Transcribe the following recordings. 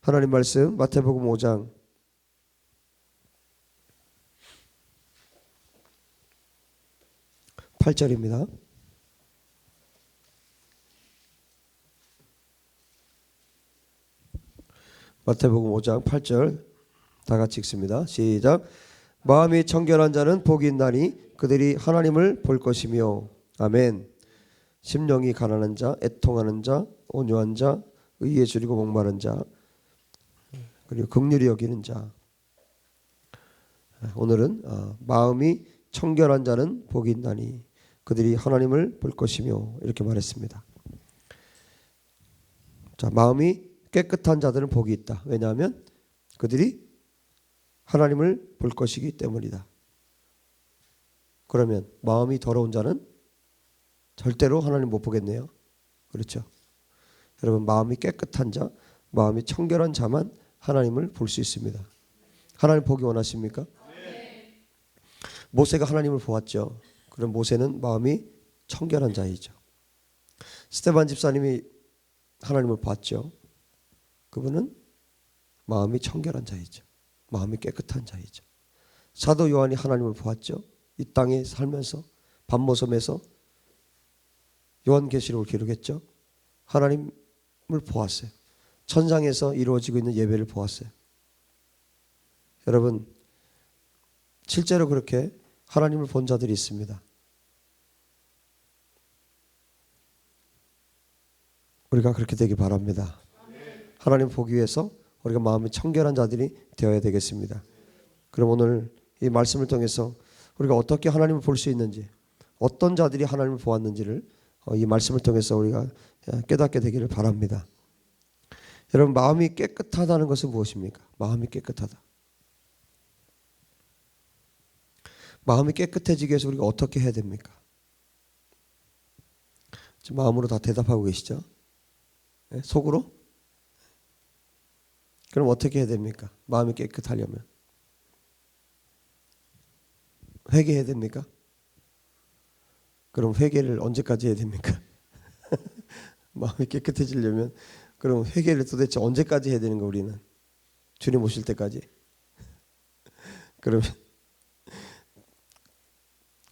하나님 말씀 마태복음 5장 8절입니다. 마태복음 5장 8절 다 같이 읽습니다. 시작. 마음이 청결한 자는 복이 있나니 그들이 하나님을 볼 것이며. 아멘. 심령이 가난한 자, 애통하는 자, 온유한 자, 의에 줄이고 목마른 자, 그리고 긍휼히 여기는 자. 오늘은 마음이 청결한 자는 복이 있나니 그들이 하나님을 볼 것이며 이렇게 말했습니다. 자, 마음이 깨끗한 자들은 복이 있다. 왜냐하면 그들이 하나님을 볼 것이기 때문이다. 그러면 마음이 더러운 자는 절대로 하나님 못 보겠네요. 그렇죠? 여러분, 마음이 깨끗한 자, 마음이 청결한 자만 하나님을 볼 수 있습니다. 하나님 보기 원하십니까? 네. 모세가 하나님을 보았죠. 그럼 모세는 마음이 청결한 자이죠. 스데반 집사님이 하나님을 봤죠. 그분은 마음이 청결한 자이죠. 마음이 깨끗한 자이죠. 사도 요한이 하나님을 보았죠. 이 땅에 살면서 밤모섬에서 요한계시록을 기록했죠. 하나님을 보았어요. 천상에서 이루어지고 있는 예배를 보았어요. 여러분, 실제로 그렇게 하나님을 본 자들이 있습니다. 우리가 그렇게 되기 바랍니다. 하나님 보기 위해서 우리가 마음이 청결한 자들이 되어야 되겠습니다. 그럼 오늘 이 말씀을 통해서 우리가 어떻게 하나님을 볼 수 있는지, 어떤 자들이 하나님을 보았는지를 이 말씀을 통해서 우리가 깨닫게 되기를 바랍니다. 여러분, 마음이 깨끗하다는 것은 무엇입니까? 마음이 깨끗하다. 마음이 깨끗해지기 위해서 우리가 어떻게 해야 됩니까? 지금 마음으로 다 대답하고 계시죠? 네? 속으로? 그럼 어떻게 해야 됩니까? 마음이 깨끗하려면 회개해야 됩니까? 그럼 회개를 언제까지 해야 됩니까? 마음이 깨끗해지려면 그럼 회개를 도대체 언제까지 해야 되는 거 우리는? 주님 오실 때까지? 그러면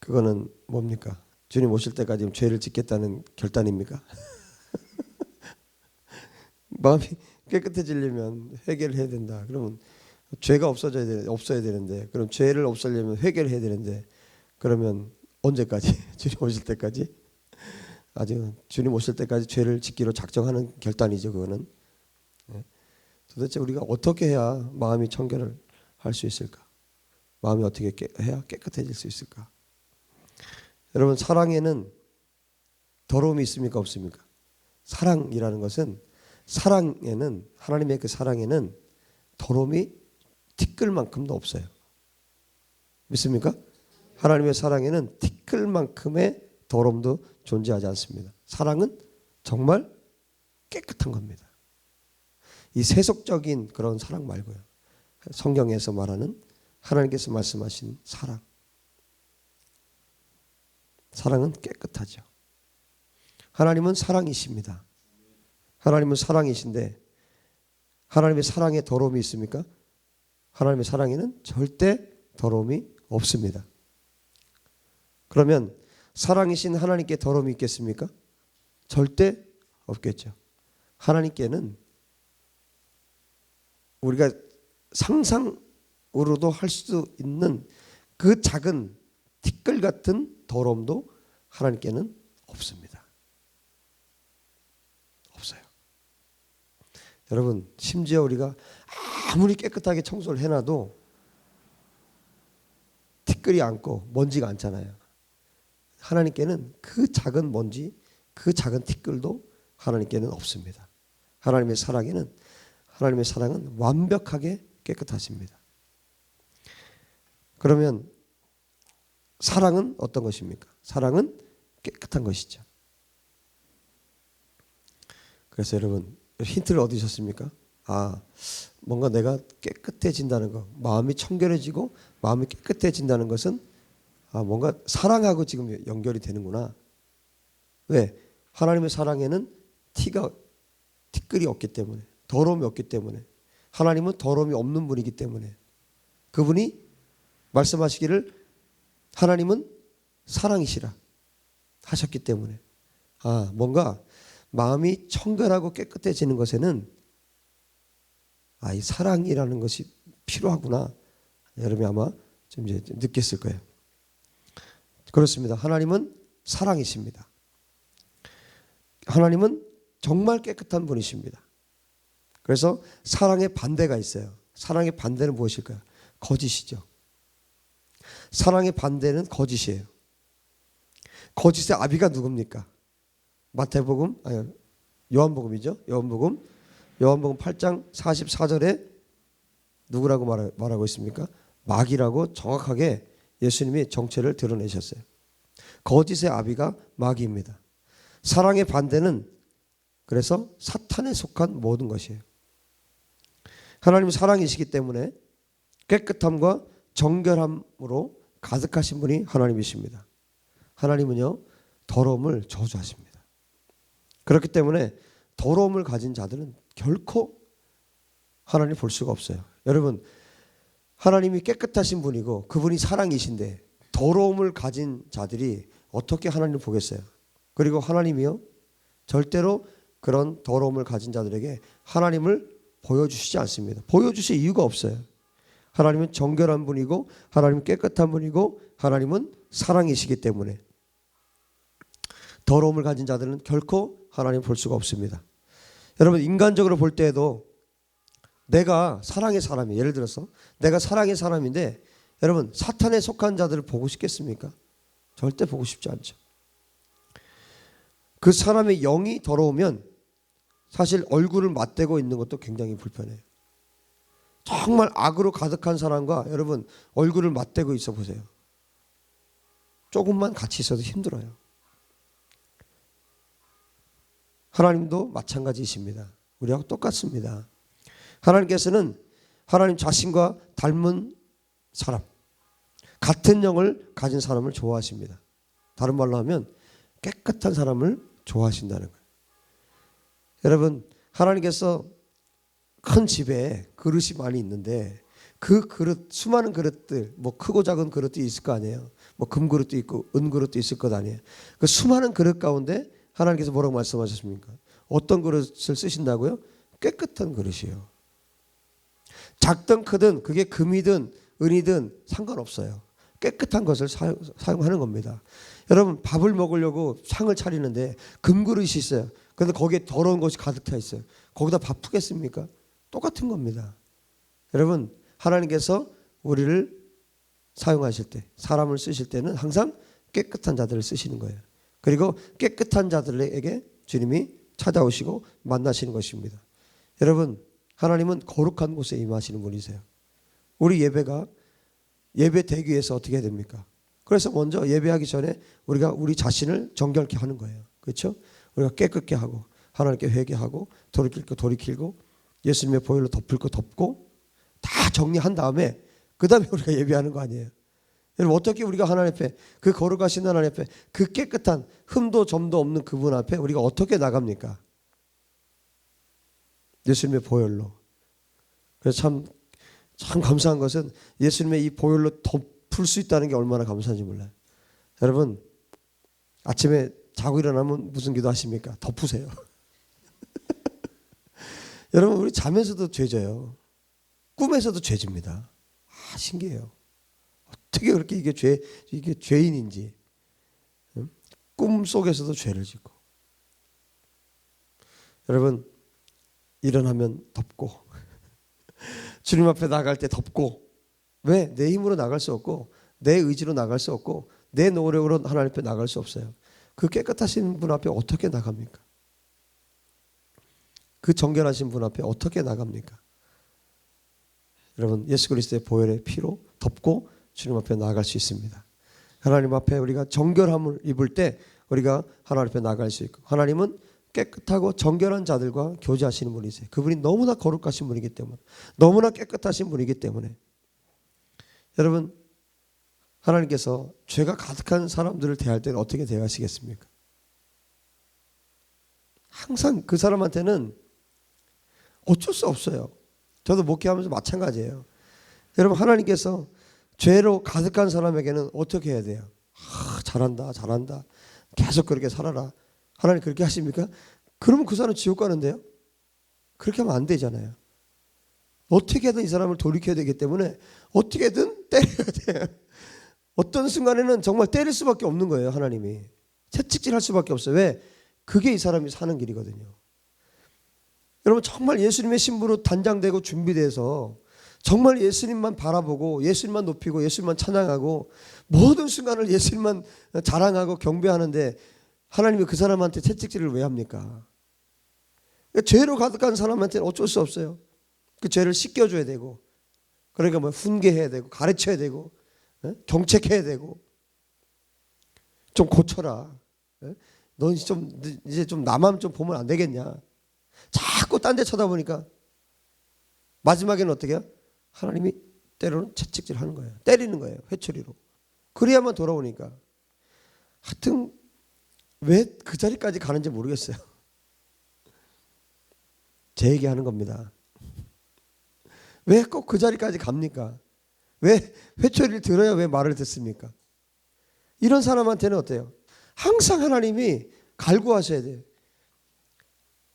그거는 뭡니까? 주님 오실 때까지 죄를 짓겠다는 결단입니까? 마음이 깨끗해지려면 회개를 해야 된다. 그러면 죄가 없어야 되는데, 그럼 죄를 없애려면 회개를 해야 되는데, 그러면 언제까지? 주님 오실 때까지? 아직 주님 오실 때까지 죄를 짓기로 작정하는 결단이죠. 그거는. 도대체 우리가 어떻게 해야 마음이 청결을 할 수 있을까? 마음이 어떻게 해야 깨끗해질 수 있을까? 여러분, 사랑에는 더러움이 있습니까? 없습니까? 사랑이라는 것은, 사랑에는, 하나님의 그 사랑에는 더러움이 티끌만큼도 없어요. 믿습니까? 하나님의 사랑에는 티끌만큼의 더러움도 존재하지 않습니다. 사랑은 정말 깨끗한 겁니다. 이 세속적인 그런 사랑 말고요. 성경에서 말하는 하나님께서 말씀하신 사랑. 사랑은 깨끗하죠. 하나님은 사랑이십니다. 하나님은 사랑이신데 하나님의 사랑에 더러움이 있습니까? 하나님의 사랑에는 절대 더러움이 없습니다. 그러면 사랑이신 하나님께 더러움이 있겠습니까? 절대 없겠죠. 하나님께는 우리가 상상으로도 할 수 있는 그 작은 티끌 같은 더러움도 하나님께는 없습니다. 없어요. 여러분, 심지어 우리가 아무리 깨끗하게 청소를 해놔도 티끌이 않고 먼지가 않잖아요. 하나님께는 그 작은 먼지, 그 작은 티끌도 하나님께는 없습니다. 하나님의 사랑은 완벽하게 깨끗하십니다. 그러면 사랑은 어떤 것입니까? 사랑은 깨끗한 것이죠. 그래서 여러분, 힌트를 얻으셨습니까? 뭔가 내가 깨끗해진다는 것, 마음이 청결해지고 마음이 깨끗해진다는 것은 뭔가 사랑하고 지금 연결이 되는구나. 왜? 하나님의 사랑에는 티끌이 없기 때문에, 더러움이 없기 때문에, 하나님은 더러움이 없는 분이기 때문에 그분이 말씀하시기를 하나님은 사랑이시라 하셨기 때문에 뭔가 마음이 청결하고 깨끗해지는 것에는 이 사랑이라는 것이 필요하구나. 여러분이 아마 좀 이제 느꼈을 거예요. 그렇습니다. 하나님은 사랑이십니다. 하나님은 정말 깨끗한 분이십니다. 그래서 사랑의 반대가 있어요. 사랑의 반대는 무엇일까요? 거짓이죠. 사랑의 반대는 거짓이에요. 거짓의 아비가 누굽니까? 마태복음, 요한복음이죠. 요한복음 8장 44절에 누구라고 말하고 있습니까? 마귀라고 정확하게 예수님이 정체를 드러내셨어요. 거짓의 아비가 마귀입니다. 사랑의 반대는 그래서 사탄에 속한 모든 것이에요. 하나님은 사랑이시기 때문에 깨끗함과 정결함으로 가득하신 분이 하나님이십니다. 하나님은요, 더러움을 저주하십니다. 그렇기 때문에 더러움을 가진 자들은 결코 하나님을 볼 수가 없어요. 여러분, 하나님이 깨끗하신 분이고 그분이 사랑이신데 더러움을 가진 자들이 어떻게 하나님을 보겠어요? 그리고 하나님이요, 절대로 그런 더러움을 가진 자들에게 하나님을 보여주시지 않습니다. 보여주실 이유가 없어요. 하나님은 정결한 분이고 하나님은 깨끗한 분이고 하나님은 사랑이시기 때문에 더러움을 가진 자들은 결코 하나님을 볼 수가 없습니다. 여러분, 인간적으로 볼 때에도 내가 사랑의 사람이에요. 예를 들어서 내가 사랑의 사람인데 여러분, 사탄에 속한 자들을 보고 싶겠습니까? 절대 보고 싶지 않죠. 그 사람의 영이 더러우면 사실 얼굴을 맞대고 있는 것도 굉장히 불편해요. 정말 악으로 가득한 사람과 여러분 얼굴을 맞대고 있어 보세요. 조금만 같이 있어도 힘들어요. 하나님도 마찬가지이십니다. 우리하고 똑같습니다. 하나님께서는 하나님 자신과 닮은 사람, 같은 영을 가진 사람을 좋아하십니다. 다른 말로 하면 깨끗한 사람을 좋아하신다는 거예요. 여러분, 하나님께서 큰 집에 그릇이 많이 있는데 그 그릇, 수많은 그릇들, 뭐 크고 작은 그릇도 있을 거 아니에요. 뭐 금그릇도 있고 은그릇도 있을 것 아니에요. 그 수많은 그릇 가운데 하나님께서 뭐라고 말씀하셨습니까? 어떤 그릇을 쓰신다고요? 깨끗한 그릇이에요. 작든 크든 그게 금이든 은이든 상관없어요. 깨끗한 것을 사용하는 겁니다. 여러분, 밥을 먹으려고 상을 차리는데 금그릇이 있어요. 그런데 거기에 더러운 것이 가득 차 있어요. 거기다 밥 푸겠습니까? 똑같은 겁니다. 여러분, 하나님께서 우리를 사용하실 때, 사람을 쓰실 때는 항상 깨끗한 자들을 쓰시는 거예요. 그리고 깨끗한 자들에게 주님이 찾아오시고 만나시는 것입니다. 여러분, 하나님은 거룩한 곳에 임하시는 분이세요. 우리 예배가 예배 되기 위해서 어떻게 해야 됩니까? 그래서 먼저 예배하기 전에 우리가 우리 자신을 정결케 하는 거예요. 그렇죠? 우리가 깨끗게 하고 하나님께 회개하고 돌이킬 거 돌이키고 예수님의 보혈로 덮을 거 덮고 다 정리한 다음에 그 다음에 우리가 예배하는 거 아니에요. 여러분, 어떻게 우리가 하나님 앞에, 그 거룩하신 하나님 앞에, 그 깨끗한 흠도 점도 없는 그분 앞에 우리가 어떻게 나갑니까? 예수님의 보혈로. 그래서 참 감사한 것은 예수님의 이 보혈로 덮을 수 있다는 게 얼마나 감사한지 몰라요. 여러분, 아침에 자고 일어나면 무슨 기도 하십니까? 덮으세요. 여러분, 우리 자면서도 죄져요. 꿈에서도 죄집니다. 신기해요. 어떻게 그렇게 이게 죄인인지. 꿈 속에서도 죄를 짓고. 여러분, 일어나면 덮고 주님 앞에 나갈 때 덮고. 왜? 내 힘으로 나갈 수 없고 내 의지로 나갈 수 없고 내 노력으로 하나님 앞에 나갈 수 없어요. 그 깨끗하신 분 앞에 어떻게 나갑니까? 그 정결하신 분 앞에 어떻게 나갑니까? 여러분, 예수 그리스도의 보혈의 피로 덮고 주님 앞에 나아갈 수 있습니다. 하나님 앞에 우리가 정결함을 입을 때 우리가 하나님 앞에 나아갈 수 있고, 하나님은 깨끗하고 정결한 자들과 교제하시는 분이세요. 그분이 너무나 거룩하신 분이기 때문에, 너무나 깨끗하신 분이기 때문에. 여러분, 하나님께서 죄가 가득한 사람들을 대할 때는 어떻게 대하시겠습니까? 항상 그 사람한테는 어쩔 수 없어요. 저도 목회하면서 마찬가지예요. 여러분, 하나님께서 죄로 가득한 사람에게는 어떻게 해야 돼요? 잘한다, 잘한다. 계속 그렇게 살아라. 하나님 그렇게 하십니까? 그러면 그 사람 지옥 가는데요? 그렇게 하면 안 되잖아요. 어떻게든 이 사람을 돌이켜야 되기 때문에 어떻게든 때려야 돼요. 어떤 순간에는 정말 때릴 수밖에 없는 거예요. 하나님이 채찍질할 수밖에 없어요. 왜? 그게 이 사람이 사는 길이거든요. 여러분, 정말 예수님의 신부로 단장되고 준비돼서 정말 예수님만 바라보고 예수님만 높이고 예수님만 찬양하고 모든 순간을 예수님만 자랑하고 경배하는데 하나님이 그 사람한테 채찍질을 왜 합니까? 죄로 가득한 사람한테는 어쩔 수 없어요. 그 죄를 씻겨줘야 되고, 그러니까 뭐 훈계해야 되고, 가르쳐야 되고, 경책해야 되고, 좀 고쳐라. 넌 이제 좀 나만 좀 보면 안 되겠냐? 자꾸 딴 데 쳐다보니까 마지막에는 어떻게 해요? 하나님이 때로는 채찍질 하는 거예요. 때리는 거예요. 회초리로. 그래야만 돌아오니까. 하여튼 왜 그 자리까지 가는지 모르겠어요. 제 얘기하는 겁니다. 왜 꼭 그 자리까지 갑니까? 왜 회초리를 들어야 왜 말을 듣습니까? 이런 사람한테는 어때요? 항상 하나님이 갈구하셔야 돼요.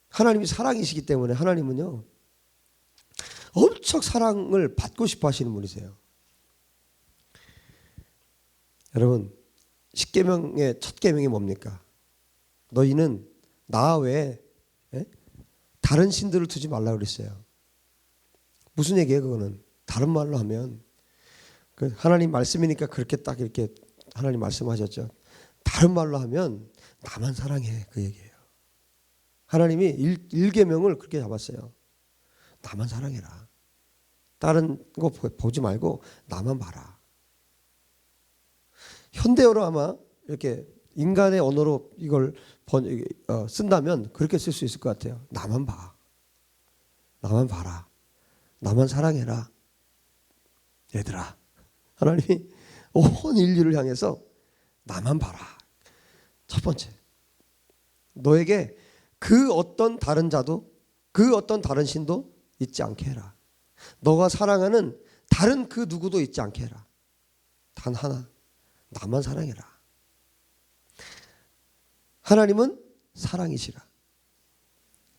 하나님이 사랑이시기 때문에 하나님은요, 엄청 사랑을 받고 싶어 하시는 분이세요. 여러분, 10계명의 첫 계명이 뭡니까? 너희는 나 외에 다른 신들을 두지 말라 그랬어요. 무슨 얘기예요, 그거는? 다른 말로 하면 그 하나님 말씀이니까 그렇게 딱 이렇게 하나님 말씀하셨죠. 다른 말로 하면 나만 사랑해, 그 얘기예요. 하나님이 1계명을 그렇게 잡았어요. 나만 사랑해라. 다른 거 보지 말고 나만 봐라. 현대어로 아마 이렇게 인간의 언어로 이걸 쓴다면 그렇게 쓸 수 있을 것 같아요. 나만 봐. 나만 봐라. 나만 사랑해라. 얘들아, 하나님이 온 인류를 향해서 나만 봐라. 첫 번째, 너에게 그 어떤 다른 자도 그 어떤 다른 신도 있지 않게 해라. 너가 사랑하는 다른 그 누구도 있지 않게 해라. 단 하나, 나만 사랑해라. 하나님은 사랑이시라.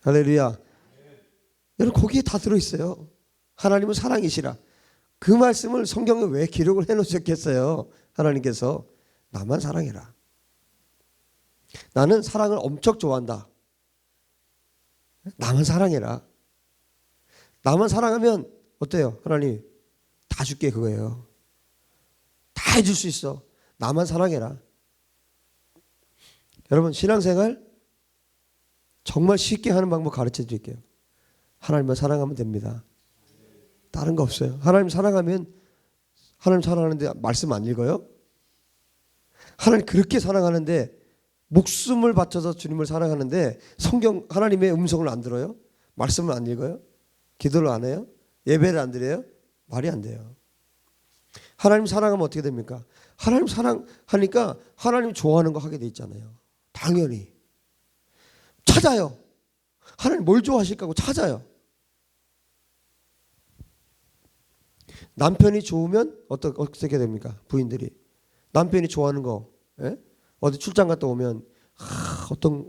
할렐루야. 여러분, 거기에 다 들어있어요. 하나님은 사랑이시라. 그 말씀을 성경에 왜 기록을 해놓으셨겠어요? 하나님께서 나만 사랑해라. 나는 사랑을 엄청 좋아한다. 나만 사랑해라. 나만 사랑하면 어때요? 하나님 다 줄게, 그거예요. 다 해줄 수 있어. 나만 사랑해라. 여러분, 신앙생활 정말 쉽게 하는 방법 가르쳐 드릴게요. 하나님만 사랑하면 됩니다. 다른 거 없어요. 하나님 사랑하면, 하나님 사랑하는데 말씀 안 읽어요? 하나님 그렇게 사랑하는데, 목숨을 바쳐서 주님을 사랑하는데 성경 하나님의 음성을 안 들어요? 말씀을 안 읽어요? 기도를 안 해요? 예배를 안 드려요? 말이 안 돼요. 하나님 사랑하면 어떻게 됩니까? 하나님 사랑하니까 하나님 좋아하는 거 하게 돼 있잖아요. 당연히 찾아요. 하나님 뭘 좋아하실까 하고 찾아요. 남편이 좋으면 어떻게 됩니까? 부인들이 남편이 좋아하는 거, 어디 출장 갔다 오면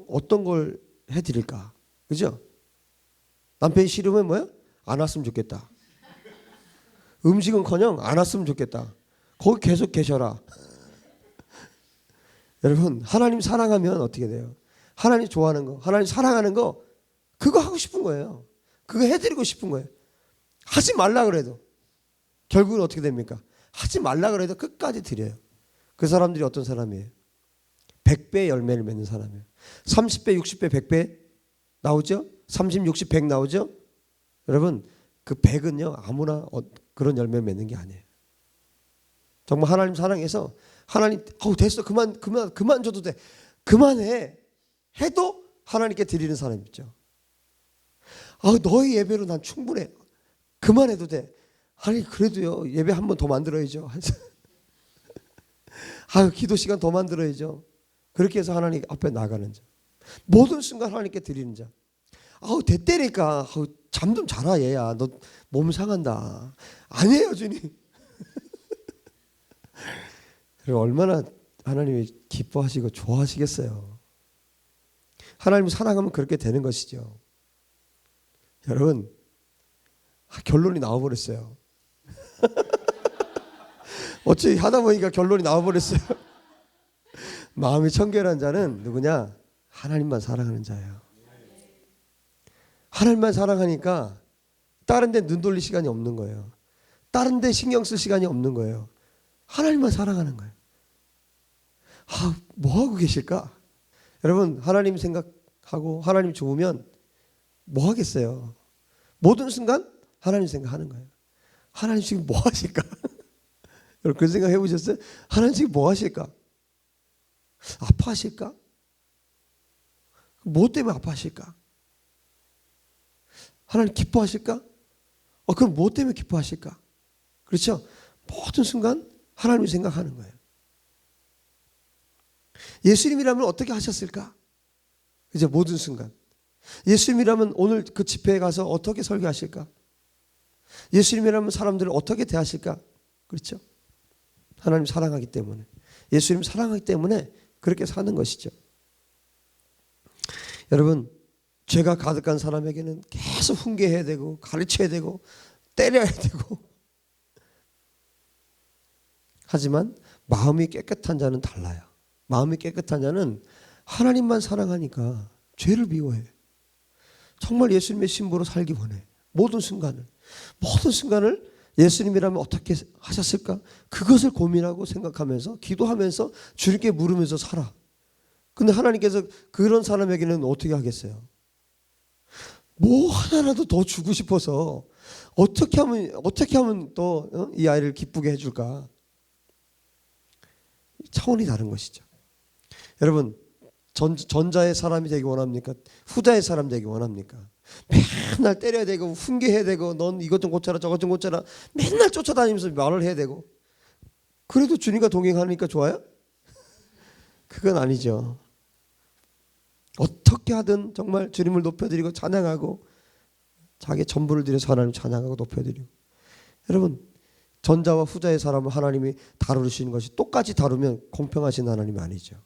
어떤 걸 해드릴까, 그죠? 남편이 싫으면 뭐야? 안 왔으면 좋겠다. 음식은커녕 안 왔으면 좋겠다. 거기 계속 계셔라. 여러분, 하나님 사랑하면 어떻게 돼요? 하나님 좋아하는 거, 하나님 사랑하는 거, 그거 하고 싶은 거예요. 그거 해드리고 싶은 거예요. 하지 말라 그래도 결국은 어떻게 됩니까? 하지 말라 그래도 끝까지 드려요. 그 사람들이 어떤 사람이에요? 100배의 열매를 맺는 사람이에요. 30배, 60배, 100배 나오죠? 30, 60, 100 나오죠? 여러분, 그 100은요 아무나 그런 열매를 맺는 게 아니에요. 정말 하나님 사랑해서 하나님 됐어, 그만 줘도 돼, 그만해 해도 하나님께 드리는 사람 있죠. 너의 예배로 난 충분해, 그만해도 돼. 아니 그래도요 예배 한 번 더 만들어야죠. 기도 시간 더 만들어야죠. 그렇게 해서 하나님 앞에 나가는 자, 모든 순간 하나님께 드리는 자. 됐다니까, 잠 좀 자라 얘야. 너 몸 상한다. 아니에요 주님. 그리고 얼마나 하나님이 기뻐하시고 좋아하시겠어요. 하나님 사랑하면 그렇게 되는 것이죠. 여러분 결론이 나와버렸어요. 어찌 하다 보니까 결론이 나와버렸어요. 마음이 청결한 자는 누구냐? 하나님만 사랑하는 자예요. 하나님만 사랑하니까 다른 데 눈 돌릴 시간이 없는 거예요. 다른 데 신경 쓸 시간이 없는 거예요. 하나님만 사랑하는 거예요. 뭐 하고 계실까? 여러분 하나님 생각하고 하나님 좋으면 뭐 하겠어요? 모든 순간 하나님 생각하는 거예요. 하나님 지금 뭐 하실까? 여러분 그 생각 해보셨어요? 하나님 지금 뭐 하실까? 아파하실까? 뭐 때문에 아파하실까? 하나님 기뻐하실까? 그럼 뭐 때문에 기뻐하실까? 그렇죠? 모든 순간 하나님을 생각하는 거예요. 예수님이라면 어떻게 하셨을까? 이제 모든 순간. 예수님이라면 오늘 그 집회에 가서 어떻게 설교하실까? 예수님이라면 사람들을 어떻게 대하실까? 그렇죠? 하나님 사랑하기 때문에. 예수님 사랑하기 때문에 그렇게 사는 것이죠. 여러분 죄가 가득한 사람에게는 계속 훈계해야 되고 가르쳐야 되고 때려야 되고 하지만 마음이 깨끗한 자는 달라요. 마음이 깨끗한 자는 하나님만 사랑하니까 죄를 미워해. 정말 예수님의 신부로 살기 원해. 모든 순간을 예수님이라면 어떻게 하셨을까? 그것을 고민하고 생각하면서 기도하면서 주님께 물으면서 살아. 근데 하나님께서 그런 사람에게는 어떻게 하겠어요? 뭐 하나라도 더 주고 싶어서 어떻게 하면 또 이 아이를 기쁘게 해줄까? 차원이 다른 것이죠. 여러분 전자의 사람이 되기 원합니까? 후자의 사람 되기 원합니까? 맨날 때려야 되고 훈계해야 되고 넌 이것 좀 고쳐라 저것 좀 고쳐라 맨날 쫓아다니면서 말을 해야 되고 그래도 주님과 동행하니까 좋아요? 그건 아니죠. 어떻게 하든 정말 주님을 높여드리고 찬양하고 자기 전부를 들여서 하나님 찬양하고 높여드리고. 여러분 전자와 후자의 사람을 하나님이 다루시는 것이 똑같이 다루면 공평하신 하나님이 아니죠.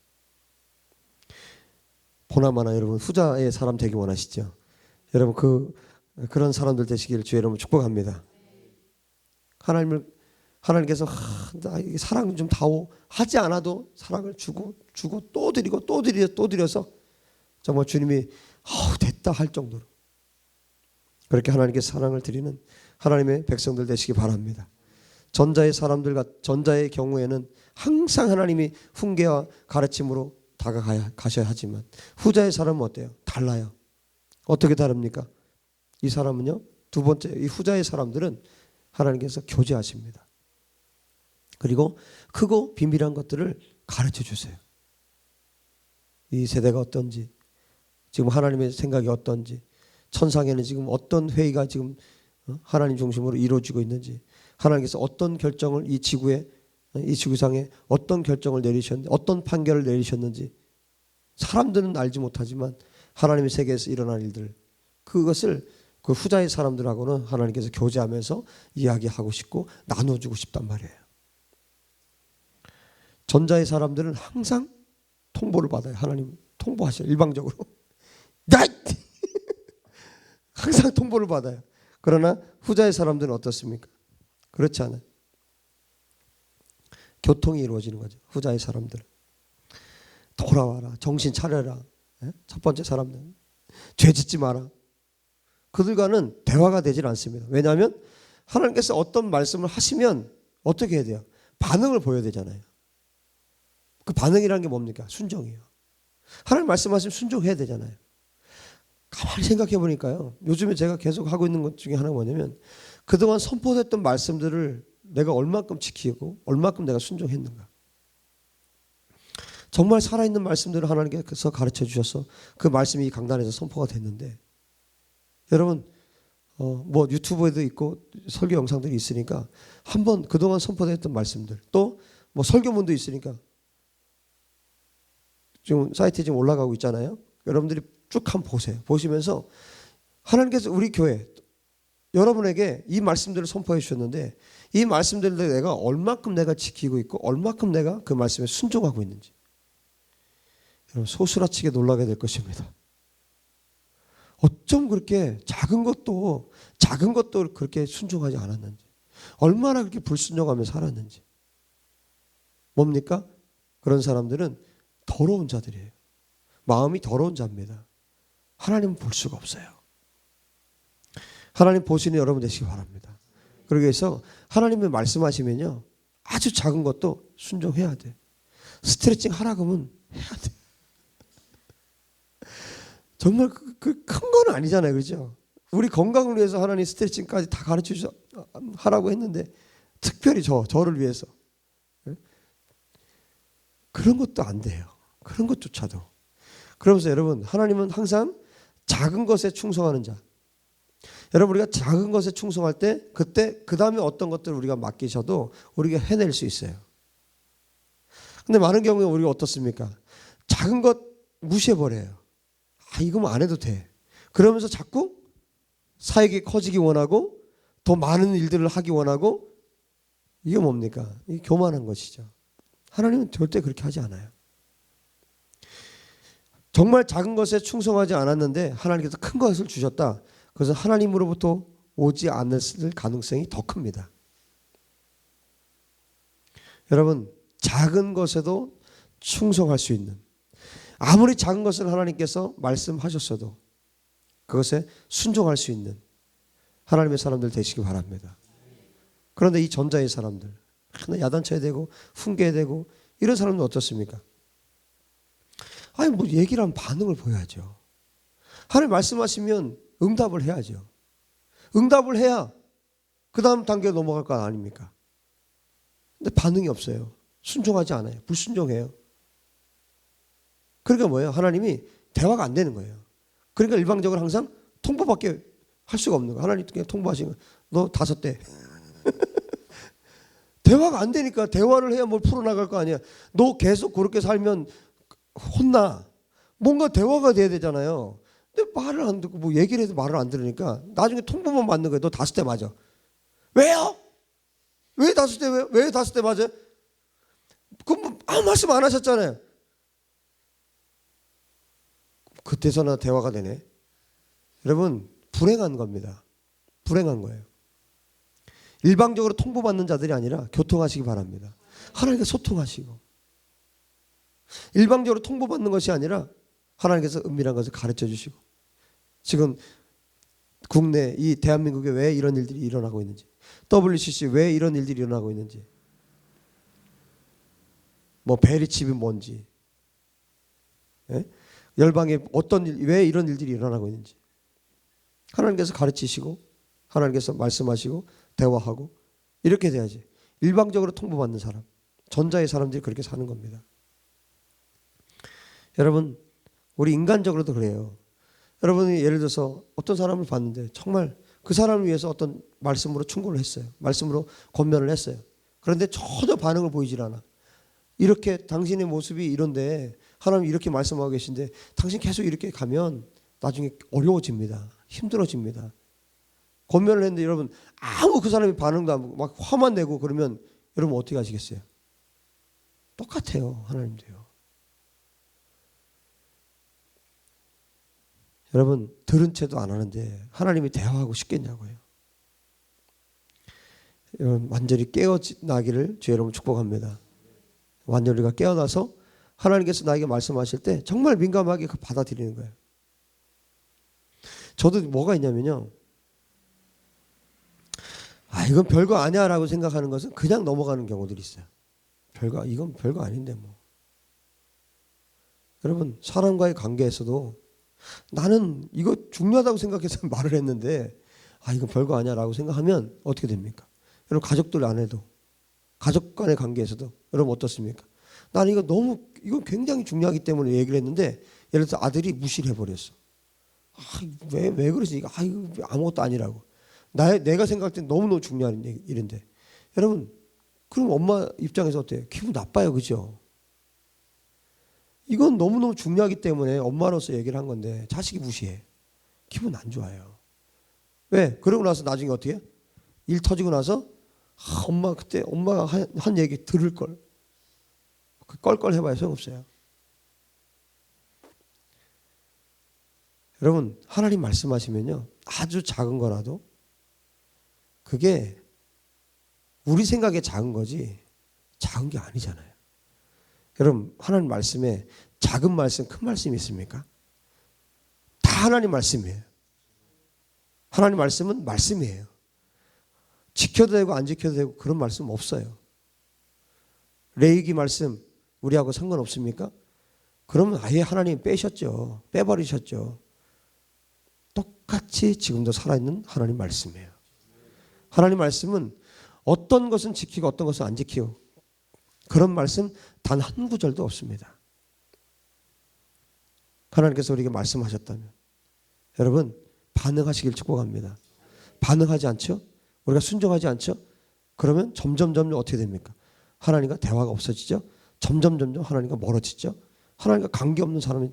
보나마나 여러분 후자의 사람 되기 원하시죠? 여러분 그런 사람들 되시기를 주의 이름으로 축복합니다. 하나님께서 사랑 좀 다오 하지 않아도 사랑을 주고 또 드리고 또 드려서 정말 주님이 됐다 할 정도로 그렇게 하나님께 사랑을 드리는 하나님의 백성들 되시기 바랍니다. 전자의 경우에는 항상 하나님이 훈계와 가르침으로 다가가셔야 하지만 후자의 사람은 어때요? 달라요. 어떻게 다릅니까? 이 사람은요. 두 번째 이 후자의 사람들은 하나님께서 교제하십니다. 그리고 크고 비밀한 것들을 가르쳐 주세요. 이 세대가 어떤지 지금 하나님의 생각이 어떤지 천상에는 지금 어떤 회의가 지금 하나님 중심으로 이루어지고 있는지 하나님께서 어떤 결정을 이 지구상에 어떤 결정을 내리셨는지 어떤 판결을 내리셨는지 사람들은 알지 못하지만 하나님의 세계에서 일어난 일들 그것을 그 후자의 사람들하고는 하나님께서 교제하면서 이야기하고 싶고 나눠주고 싶단 말이에요. 전자의 사람들은 항상 통보를 받아요. 하나님 통보하셔요. 일방적으로. 항상 통보를 받아요. 그러나 후자의 사람들은 어떻습니까? 그렇지 않아요. 교통이 이루어지는 거죠. 후자의 사람들은. 돌아와라. 정신 차려라. 첫 번째 사람들은. 죄 짓지 마라. 그들과는 대화가 되질 않습니다. 왜냐하면 하나님께서 어떤 말씀을 하시면 어떻게 해야 돼요? 반응을 보여야 되잖아요. 그 반응이라는 게 뭡니까? 순종이에요. 하나님 말씀하시면 순종해야 되잖아요. 가만히 생각해 보니까요. 요즘에 제가 계속 하고 있는 것 중에 하나가 뭐냐면 그동안 선포됐던 말씀들을 내가 얼마큼 지키고 얼마큼 내가 순종했는가. 정말 살아있는 말씀들을 하나님께서 가르쳐 주셔서 그 말씀이 이 강단에서 선포가 됐는데 여러분 뭐 유튜브에도 있고 설교 영상들이 있으니까 한번 그동안 선포됐던 말씀들 또 뭐 설교문도 있으니까 지금 사이트에 지금 올라가고 있잖아요. 여러분들이 쭉 한번 보세요. 보시면서 하나님께서 우리 교회 여러분에게 이 말씀들을 선포해 주셨는데 이 말씀들을 내가 얼마큼 내가 지키고 있고 얼마큼 내가 그 말씀에 순종하고 있는지 여러분 소스라치게 놀라게 될 것입니다. 어쩜 그렇게 작은 것도 그렇게 순종하지 않았는지, 얼마나 그렇게 불순종하며 살았는지. 뭡니까? 그런 사람들은 더러운 자들이에요. 마음이 더러운 자입니다. 하나님은 볼 수가 없어요. 하나님 보시는 여러분 되시기 바랍니다. 그러기 위해서 하나님이 말씀하시면요, 아주 작은 것도 순종해야 돼. 스트레칭 하라고 하면 해야 돼. 정말 큰 건 아니잖아요. 그렇죠? 우리 건강을 위해서 하나님 스트레칭까지 다 가르쳐 주셔 하라고 했는데 특별히 저를 위해서 그런 것도 안 돼요. 그런 것조차도. 그러면서 여러분, 하나님은 항상 작은 것에 충성하는 자. 여러분, 우리가 작은 것에 충성할 때 그때 그 다음에 어떤 것들을 우리가 맡기셔도 우리가 해낼 수 있어요. 근데 많은 경우에 우리가 어떻습니까? 작은 것 무시해버려요. 이거면 안 해도 돼. 그러면서 자꾸 사역이 커지기 원하고 더 많은 일들을 하기 원하고, 이게 뭡니까? 이게 교만한 것이죠. 하나님은 절대 그렇게 하지 않아요. 정말 작은 것에 충성하지 않았는데 하나님께서 큰 것을 주셨다. 그래서 하나님으로부터 오지 않았을 가능성이 더 큽니다. 여러분, 작은 것에도 충성할 수 있는, 아무리 작은 것을 하나님께서 말씀하셨어도 그것에 순종할 수 있는 하나님의 사람들 되시기 바랍니다. 그런데 이 전자의 사람들, 하나 야단쳐야 되고 훈계해야 되고 이런 사람들은 어떻습니까? 뭐 얘기를 하면 반응을 보여야죠. 하나님 말씀하시면 응답을 해야죠. 응답을 해야 그 다음 단계로 넘어갈 거 아닙니까? 근데 반응이 없어요. 순종하지 않아요. 불순종해요. 그러니까 뭐예요? 하나님이 대화가 안 되는 거예요. 그러니까 일방적으로 항상 통보밖에 할 수가 없는 거예요. 하나님 그냥 통보하시는 거예요. 너 5대. 대화가 안 되니까 대화를 해야 뭘 풀어나갈 거 아니야. 너 계속 그렇게 살면 혼나. 뭔가 대화가 돼야 되잖아요. 근데 말을 안 듣고 뭐 얘기를 해도 말을 안 들으니까 나중에 통보만 받는 거예요. 너 5대 맞아. 왜요? 왜 5대 왜 5대 맞아요? 그럼 아무 말씀 안 하셨잖아요. 그때서나 대화가 되네. 여러분, 불행한 겁니다. 불행한 거예요. 일방적으로 통보받는 자들이 아니라 교통하시기 바랍니다. 하나님과 소통하시고, 일방적으로 통보받는 것이 아니라 하나님께서 은밀한 것을 가르쳐 주시고, 지금 국내 이 대한민국에 왜 이런 일들이 일어나고 있는지, WCC 왜 이런 일들이 일어나고 있는지, 뭐 베리칩이 뭔지, 열방에 어떤 일, 왜 이런 일들이 일어나고 있는지 하나님께서 가르치시고 하나님께서 말씀하시고 대화하고 이렇게 돼야지. 일방적으로 통보받는 사람, 전자의 사람들이 그렇게 사는 겁니다. 여러분, 우리 인간적으로도 그래요. 여러분이 예를 들어서 어떤 사람을 봤는데 정말 그 사람을 위해서 어떤 말씀으로 충고를 했어요. 말씀으로 권면을 했어요. 그런데 전혀 반응을 보이질 않아. 이렇게 당신의 모습이 이런데 하나님 이렇게 말씀하고 계신데 당신 계속 이렇게 가면 나중에 어려워집니다. 힘들어집니다. 권면을 했는데 여러분 아무 그 사람이 반응도 안 하고 막 화만 내고 그러면 여러분 어떻게 하시겠어요? 똑같아요. 하나님도요. 여러분 들은 채도 안 하는데 하나님이 대화하고 싶겠냐고요. 여러분 완전히 깨어나기를 주의 이름으로 축복합니다. 완전히 우리가 깨어나서 하나님께서 나에게 말씀하실 때 정말 민감하게 받아들이는 거예요. 저도 뭐가 있냐면요. 이건 별거 아니야 라고 생각하는 것은 그냥 넘어가는 경우들이 있어요. 이건 별거 아닌데 뭐. 여러분 사람과의 관계에서도 나는 이거 중요하다고 생각해서 말을 했는데 이건 별거 아니야 라고 생각하면 어떻게 됩니까? 여러분 가족들 안에도 가족 간의 관계에서도 여러분 어떻습니까? 나는 이건 굉장히 중요하기 때문에 얘기를 했는데 예를 들어서 아들이 무시를 해버렸어. 왜 그러지? 이거 아무것도 아니라고. 내가 생각할 땐 너무너무 중요한 일인데. 여러분, 그럼 엄마 입장에서 어때요? 기분 나빠요. 그죠? 이건 너무너무 중요하기 때문에 엄마로서 얘기를 한 건데 자식이 무시해. 기분 안 좋아요. 왜? 그러고 나서 나중에 어떻게 해? 일 터지고 나서 엄마 그때 엄마가 한 얘기 들을 걸. 껄껄 해봐야 소용없어요. 여러분 하나님 말씀하시면요 아주 작은 거라도 그게 우리 생각에 작은 거지 작은 게 아니잖아요. 여러분 하나님 말씀에 작은 말씀 큰 말씀이 있습니까? 다 하나님 말씀이에요. 하나님 말씀은 말씀이에요. 지켜도 되고 안 지켜도 되고 그런 말씀 없어요. 레위기 말씀 우리하고 상관없습니까? 그러면 아예 하나님 빼셨죠. 빼버리셨죠. 똑같이 지금도 살아있는 하나님 말씀이에요. 하나님 말씀은 어떤 것은 지키고 어떤 것은 안 지키고 그런 말씀 단 한 구절도 없습니다. 하나님께서 우리에게 말씀하셨다면 여러분 반응하시길 축복합니다. 반응하지 않죠? 우리가 순종하지 않죠? 그러면 점점 어떻게 됩니까? 하나님과 대화가 없어지죠? 점점 하나님과 멀어지죠? 하나님과 관계없는 사람이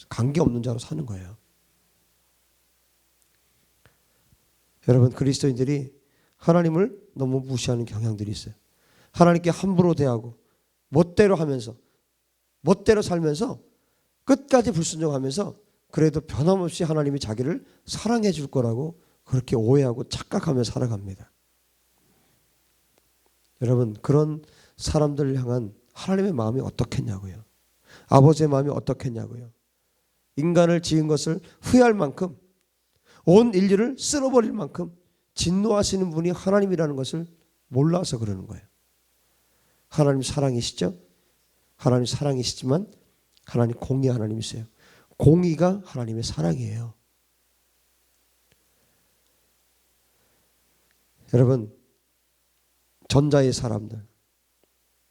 관계없는 자로 사는 거예요. 여러분 그리스도인들이 하나님을 너무 무시하는 경향들이 있어요. 하나님께 함부로 대하고 멋대로 하면서 멋대로 살면서 끝까지 불순종하면서 그래도 변함없이 하나님이 자기를 사랑해 줄 거라고 그렇게 오해하고 착각하며 살아갑니다. 여러분 그런 사람들을 향한 하나님의 마음이 어떻겠냐고요. 아버지의 마음이 어떻겠냐고요. 인간을 지은 것을 후회할 만큼 온 인류를 쓸어버릴 만큼 진노하시는 분이 하나님이라는 것을 몰라서 그러는 거예요. 하나님 사랑이시죠? 하나님 사랑이시지만 하나님 공의 하나님이세요. 공의가 하나님의 사랑이에요. 여러분 전자의 사람들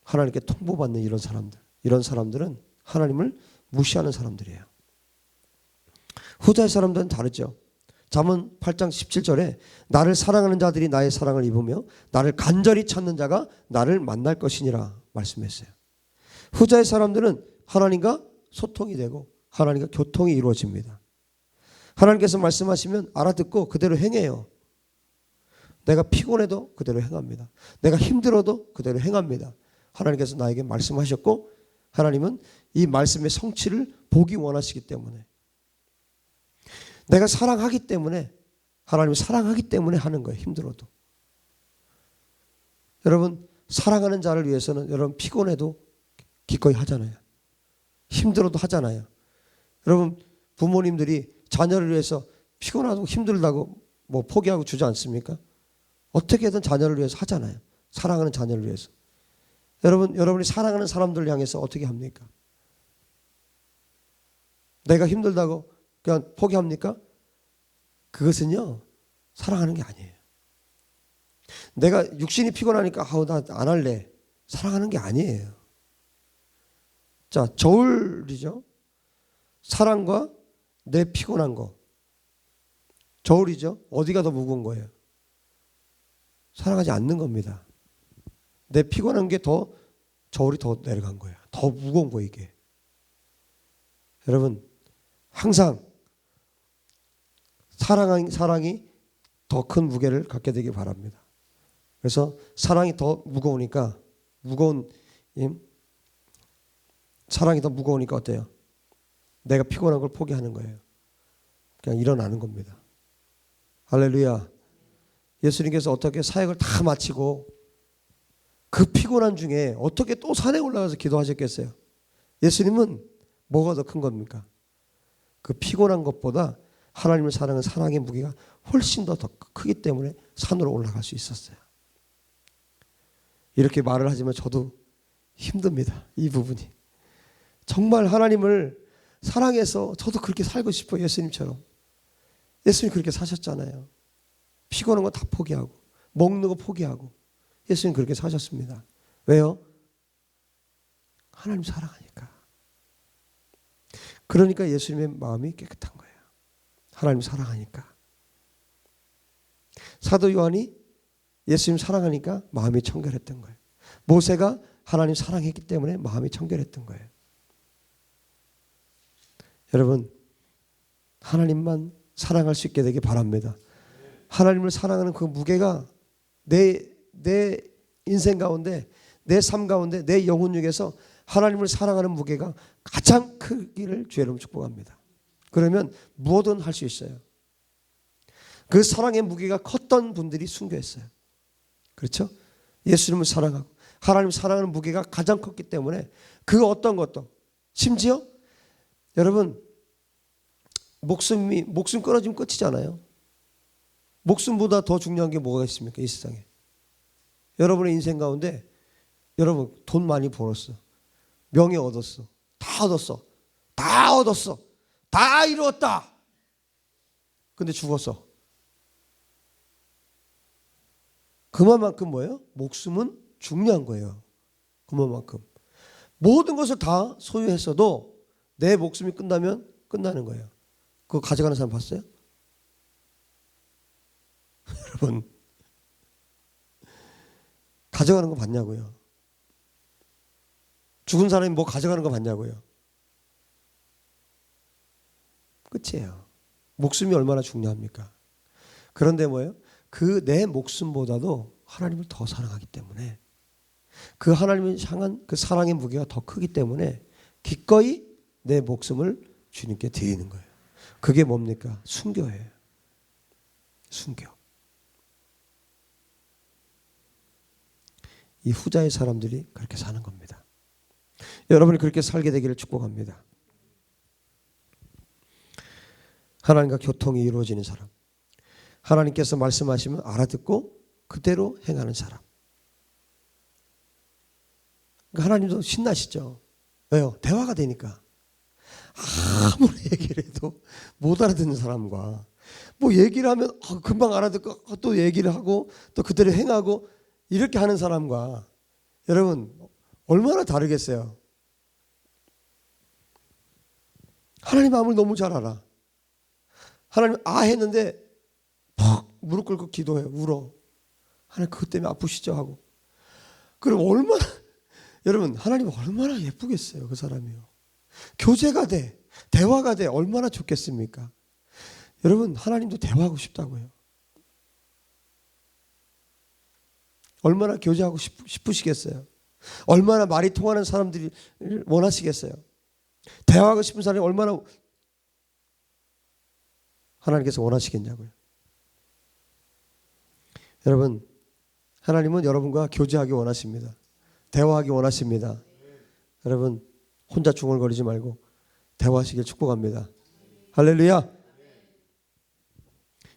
하나님께 통보받는 이런 사람들은 하나님을 무시하는 사람들이에요. 후자의 사람들은 다르죠. 잠언 8장 17절에 나를 사랑하는 자들이 나의 사랑을 입으며 나를 간절히 찾는 자가 나를 만날 것이니라 말씀했어요. 후자의 사람들은 하나님과 소통이 되고 하나님과 교통이 이루어집니다. 하나님께서 말씀하시면 알아듣고 그대로 행해요. 내가 피곤해도 그대로 행합니다. 내가 힘들어도 그대로 행합니다. 하나님께서 나에게 말씀하셨고 하나님은 이 말씀의 성취를 보기 원하시기 때문에 내가 사랑하기 때문에 하나님이 사랑하기 때문에 하는 거예요. 힘들어도. 여러분 사랑하는 자를 위해서는 여러분 피곤해도 기꺼이 하잖아요. 힘들어도 하잖아요. 여러분 부모님들이 자녀를 위해서 피곤하고 힘들다고 뭐 포기하고 주지 않습니까? 어떻게든 자녀를 위해서 하잖아요. 사랑하는 자녀를 위해서. 여러분이 사랑하는 사람들을 향해서 어떻게 합니까? 내가 힘들다고 그냥 포기합니까? 그것은요 사랑하는 게 아니에요. 내가 육신이 피곤하니까 나 안 할래. 사랑하는 게 아니에요. 자 저울이죠. 사랑과 내 피곤한 거. 저울이죠. 어디가 더 무거운 거예요? 사랑하지 않는 겁니다. 내 피곤한 게 더 저울이 더 내려간 거예요. 더 무거운 거 이게. 여러분 항상 사랑이 더 큰 무게를 갖게 되길 바랍니다. 그래서 사랑이 더 무거우니까 사랑이 더 무거우니까 어때요? 내가 피곤한 걸 포기하는 거예요. 그냥 일어나는 겁니다. 할렐루야. 예수님께서 어떻게 사역을 다 마치고 그 피곤한 중에 어떻게 또 산에 올라가서 기도하셨겠어요? 예수님은 뭐가 더 큰 겁니까? 그 피곤한 것보다 하나님을 사랑하는 사랑의 무게가 훨씬 더 크기 때문에 산으로 올라갈 수 있었어요. 이렇게 말을 하지만 저도 힘듭니다. 이 부분이. 정말 하나님을 사랑해서 저도 그렇게 살고 싶어요. 예수님처럼. 예수님 그렇게 사셨잖아요. 피곤한 거 다 포기하고 먹는 거 포기하고 예수님 그렇게 사셨습니다. 왜요? 하나님 사랑하니까. 그러니까 예수님의 마음이 깨끗한 거예요. 하나님 사랑하니까. 사도 요한이 예수님 사랑하니까 마음이 청결했던 거예요. 모세가 하나님 사랑했기 때문에 마음이 청결했던 거예요. 여러분 하나님만 사랑할 수 있게 되기 바랍니다. 하나님을 사랑하는 그 무게가 내 인생 가운데, 내 삶 가운데, 내 영혼육에서 하나님을 사랑하는 무게가 가장 크기를 주의 이름으로 축복합니다. 그러면 무엇든 할 수 있어요. 그 사랑의 무게가 컸던 분들이 순교했어요. 그렇죠? 예수님을 사랑하고 하나님을 사랑하는 무게가 가장 컸기 때문에 그 어떤 것도, 심지어 여러분 목숨 끊어지면 끝이잖아요. 목숨보다 더 중요한 게 뭐가 있습니까? 이 세상에. 여러분의 인생 가운데 여러분 돈 많이 벌었어. 명예 얻었어. 다 얻었어. 다 얻었어. 다 이루었다. 근데 죽었어. 그만큼 뭐예요? 목숨은 중요한 거예요. 그만큼. 모든 것을 다 소유했어도 내 목숨이 끝나면 끝나는 거예요. 그거 가져가는 사람 봤어요? 여러분 가져가는 거 봤냐고요? 죽은 사람이 뭐 가져가는 거 봤냐고요? 끝이에요. 목숨이 얼마나 중요합니까? 그런데 뭐예요? 그 내 목숨보다도 하나님을 더 사랑하기 때문에, 그 하나님을 향한 그 사랑의 무게가 더 크기 때문에 기꺼이 내 목숨을 주님께 드리는 거예요. 그게 뭡니까? 순교예요. 순교. 이 후자의 사람들이 그렇게 사는 겁니다. 여러분이 그렇게 살게 되기를 축복합니다. 하나님과 교통이 이루어지는 사람, 하나님께서 말씀하시면 알아듣고 그대로 행하는 사람. 하나님도 신나시죠. 왜요? 대화가 되니까. 아무리 얘기를 해도 못 알아듣는 사람과 뭐 얘기를 하면 금방 알아듣고 또 얘기를 하고 또 그대로 행하고 이렇게 하는 사람과, 여러분 얼마나 다르겠어요. 하나님 마음을 너무 잘 알아. 하나님 했는데 푹 무릎 꿇고 기도해, 울어. 하나님 그것 때문에 아프시죠 하고. 그럼 얼마나, 여러분 하나님 얼마나 예쁘겠어요. 그 사람이요. 교제가 돼, 대화가 돼, 얼마나 좋겠습니까? 여러분 하나님도 대화하고 싶다고요. 얼마나 교제하고 싶으시겠어요? 얼마나 말이 통하는 사람들이 원하시겠어요? 대화하고 싶은 사람이 얼마나 하나님께서 원하시겠냐고요. 여러분 하나님은 여러분과 교제하기 원하십니다. 대화하기 원하십니다. 여러분 혼자 중얼거리지 말고 대화하시길 축복합니다. 할렐루야.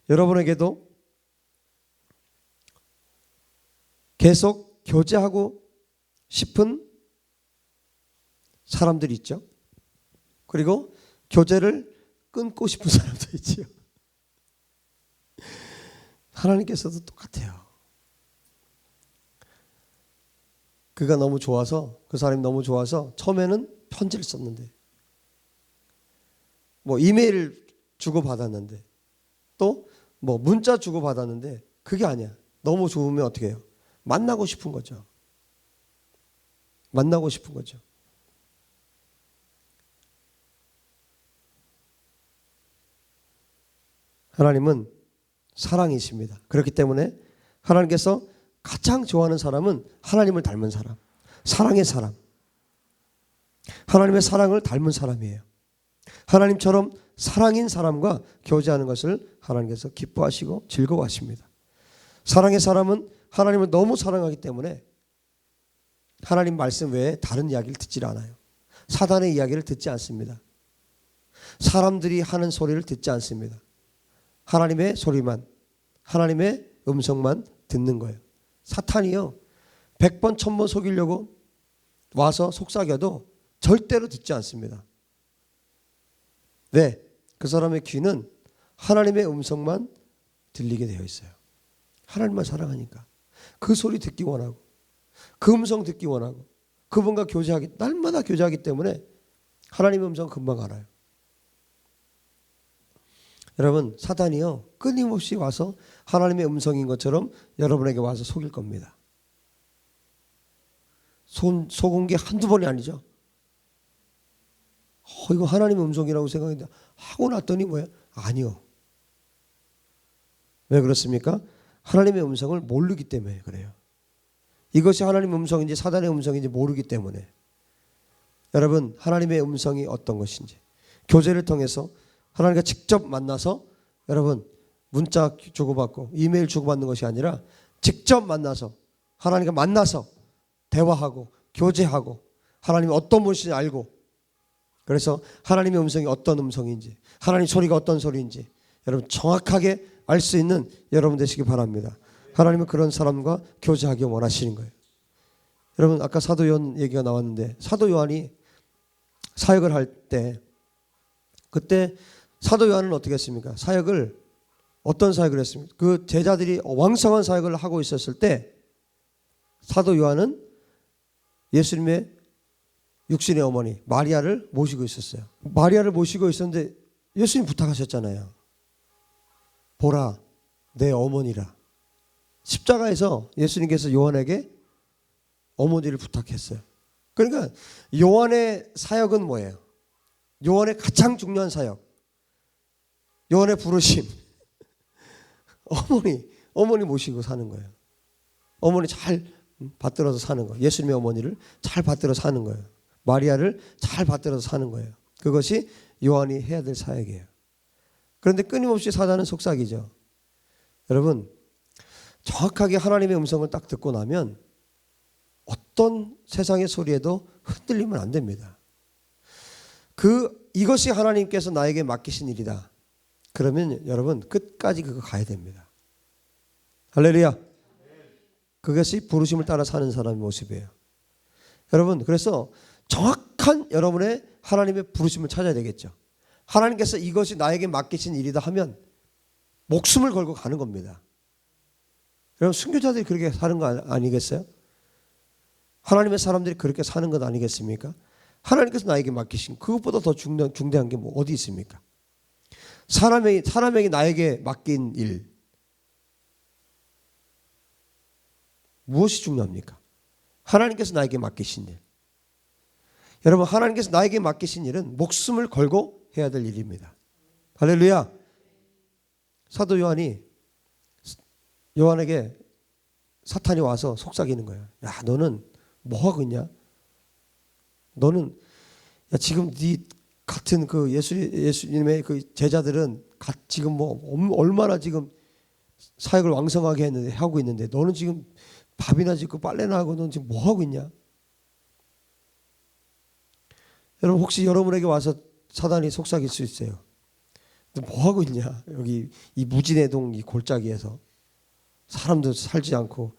여러분에게도 계속 교제하고 싶은 사람들이 있죠. 그리고 교제를 끊고 싶은 사람도 있지요. 하나님께서도 똑같아요. 그가 너무 좋아서, 그 사람이 너무 좋아서 처음에는 편지를 썼는데, 뭐 이메일 주고 받았는데, 또 뭐 문자 주고 받았는데 그게 아니야. 너무 좋으면 어떻게 해요? 만나고 싶은 거죠. 만나고 싶은 거죠. 하나님은 사랑이십니다. 그렇기 때문에 하나님께서 가장 좋아하는 사람은 하나님을 닮은 사람, 사랑의 사람, 하나님의 사랑을 닮은 사람이에요. 하나님처럼 사랑인 사람과 교제하는 것을 하나님께서 기뻐하시고 즐거워하십니다. 사랑의 사람은 하나님을 너무 사랑하기 때문에 하나님 말씀 외에 다른 이야기를 듣지 않아요. 사단의 이야기를 듣지 않습니다. 사람들이 하는 소리를 듣지 않습니다. 하나님의 소리만, 하나님의 음성만 듣는 거예요. 사탄이요 100번 1000번 속이려고 와서 속삭여도 절대로 듣지 않습니다. 왜? 그 사람의 귀는 하나님의 음성만 들리게 되어 있어요. 하나님만 사랑하니까 그 소리 듣기 원하고, 그 음성 듣기 원하고, 그분과 교제하기, 날마다 교제하기 때문에 하나님의 음성 금방 알아요. 여러분 사단이요 끊임없이 와서 하나님의 음성인 것처럼 여러분에게 와서 속일 겁니다. 속은 게 한두 번이 아니죠. 이거 하나님의 음성이라고 생각했는데 하고 났더니 뭐야? 아니요. 왜 그렇습니까? 하나님의 음성을 모르기 때문에 그래요. 이것이 하나님의 음성인지 사단의 음성인지 모르기 때문에. 여러분, 하나님의 음성이 어떤 것인지 교제를 통해서 하나님과 직접 만나서 여러분 문자 주고받고 이메일 주고받는 것이 아니라 직접 만나서 하나님과 만나서 대화하고 교제하고 하나님이 어떤 분이신지 알고, 그래서 하나님의 음성이 어떤 음성인지 하나님 소리가 어떤 소리인지 여러분 정확하게 알 수 있는 여러분 되시기 바랍니다. 하나님은 그런 사람과 교제하기 원하시는 거예요. 여러분 아까 사도 요한 얘기가 나왔는데 사도 요한이 사역을 할 때 그때 사도 요한은 어떻게 했습니까? 사역을 어떤 사역을 했습니까? 그 제자들이 왕성한 사역을 하고 있었을 때 사도 요한은 예수님의 육신의 어머니 마리아를 모시고 있었어요. 마리아를 모시고 있었는데 예수님 부탁하셨잖아요. 보라 내 어머니라. 십자가에서 예수님께서 요한에게 어머니를 부탁했어요. 그러니까 요한의 사역은 뭐예요? 요한의 가장 중요한 사역, 요한의 부르심, 어머니 모시고 사는 거예요. 어머니 잘 받들어서 사는 거예요. 예수님의 어머니를 잘 받들어 사는 거예요. 마리아를 잘 받들어서 사는 거예요. 그것이 요한이 해야 될 사역이에요. 그런데 끊임없이 사단은 속삭이죠. 여러분 정확하게 하나님의 음성을 딱 듣고 나면 어떤 세상의 소리에도 흔들리면 안 됩니다. 이것이 하나님께서 나에게 맡기신 일이다. 그러면 여러분 끝까지 그거 가야 됩니다. 할렐루야. 그것이 부르심을 따라 사는 사람의 모습이에요. 여러분 그래서 정확한 여러분의 하나님의 부르심을 찾아야 되겠죠. 하나님께서 이것이 나에게 맡기신 일이다 하면 목숨을 걸고 가는 겁니다. 여러분 순교자들이 그렇게 사는 거 아니겠어요? 하나님의 사람들이 그렇게 사는 것 아니겠습니까? 하나님께서 나에게 맡기신 그것보다 더 중대한 게 뭐 어디 있습니까? 사람에게 나에게 맡긴 일 무엇이 중요합니까? 하나님께서 나에게 맡기신 일. 여러분 하나님께서 나에게 맡기신 일은 목숨을 걸고 해야 될 일입니다. 할렐루야. 사도 요한에게 사탄이 와서 속삭이는 거예요. 야 너는 뭐하고 있냐? 너는 지금 네 같은 그 예수님의 그 제자들은 지금 뭐 얼마나 지금 사역을 왕성하게 하고 있는데 너는 지금 밥이나 짓고 빨래나 하고 넌 지금 뭐하고 있냐? 여러분 혹시 여러분에게 와서 사단이 속삭일 수 있어요. 너 뭐하고 있냐? 여기 이 무진해동 이 골짜기에서 사람도 살지 않고